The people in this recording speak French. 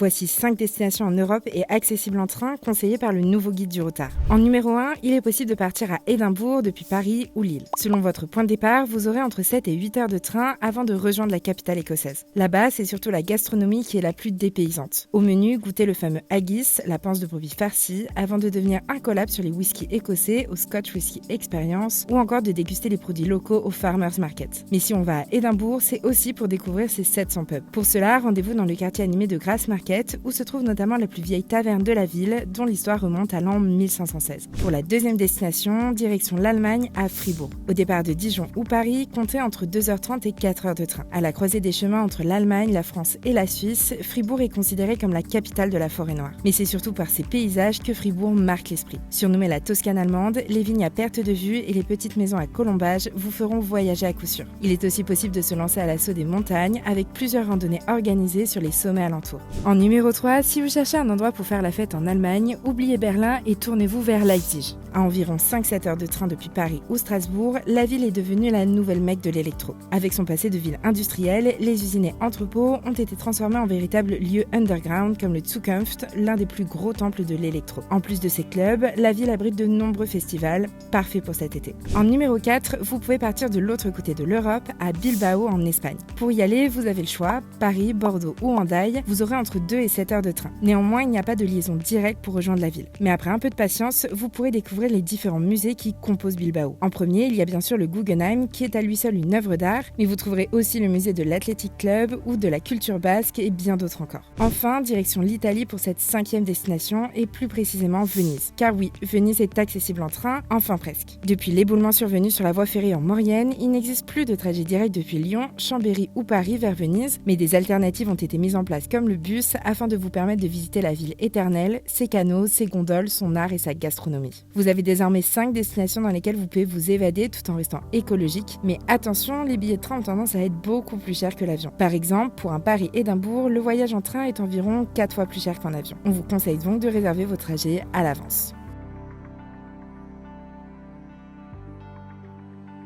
Voici 5 destinations en Europe et accessibles en train, conseillées par le nouveau guide du routard. En numéro 1, il est possible de partir à Édimbourg depuis Paris ou Lille. Selon votre point de départ, vous aurez entre 7 et 8 heures de train avant de rejoindre la capitale écossaise. Là-bas, c'est surtout la gastronomie qui est la plus dépaysante. Au menu, goûtez le fameux haggis, la panse de brebis farcie, avant de devenir incollable sur les whiskies écossais au Scotch Whisky Experience ou encore de déguster les produits locaux au Farmers Market. Mais si on va à Édimbourg, c'est aussi pour découvrir ces 700 pubs. Pour cela, rendez-vous dans le quartier animé de Grassmarket, où se trouve notamment la plus vieille taverne de la ville, dont l'histoire remonte à l'an 1516. Pour la deuxième destination, direction l'Allemagne à Fribourg. Au départ de Dijon ou Paris, comptez entre 2h30 et 4h de train. À la croisée des chemins entre l'Allemagne, la France et la Suisse, Fribourg est considérée comme la capitale de la forêt noire. Mais c'est surtout par ses paysages que Fribourg marque l'esprit. Surnommée la Toscane allemande, les vignes à perte de vue et les petites maisons à colombage vous feront voyager à coup sûr. Il est aussi possible de se lancer à l'assaut des montagnes avec plusieurs randonnées organisées sur les sommets alentours. En numéro 3, si vous cherchez un endroit pour faire la fête en Allemagne, oubliez Berlin et tournez-vous vers Leipzig. À environ 5-7 heures de train depuis Paris ou Strasbourg, la ville est devenue la nouvelle Mecque de l'électro. Avec son passé de ville industrielle, les usines et entrepôts ont été transformés en véritables lieux underground comme le Zukunft, l'un des plus gros temples de l'électro. En plus de ces clubs, la ville abrite de nombreux festivals, parfaits pour cet été. En numéro 4, vous pouvez partir de l'autre côté de l'Europe, à Bilbao en Espagne. Pour y aller, vous avez le choix, Paris, Bordeaux ou Hendaye, vous aurez entre 2 et 7 heures de train. Néanmoins, il n'y a pas de liaison directe pour rejoindre la ville. Mais après un peu de patience, vous pourrez découvrir les différents musées qui composent Bilbao. En premier, il y a bien sûr le Guggenheim, qui est à lui seul une œuvre d'art, mais vous trouverez aussi le musée de l'Athletic Club ou de la culture basque et bien d'autres encore. Enfin, direction l'Italie pour cette 5e destination et plus précisément Venise. Car oui, Venise est accessible en train, enfin presque. Depuis l'éboulement survenu sur la voie ferrée en Maurienne, il n'existe plus de trajet direct depuis Lyon, Chambéry ou Paris vers Venise, mais des alternatives ont été mises en place comme le bus afin de vous permettre de visiter la ville éternelle, ses canaux, ses gondoles, son art et sa gastronomie. Vous avez désormais 5 destinations dans lesquelles vous pouvez vous évader tout en restant écologique, mais attention, les billets de train ont tendance à être beaucoup plus chers que l'avion. Par exemple, pour un Paris-Édimbourg, le voyage en train est environ 4 fois plus cher qu'en avion. On vous conseille donc de réserver vos trajets à l'avance.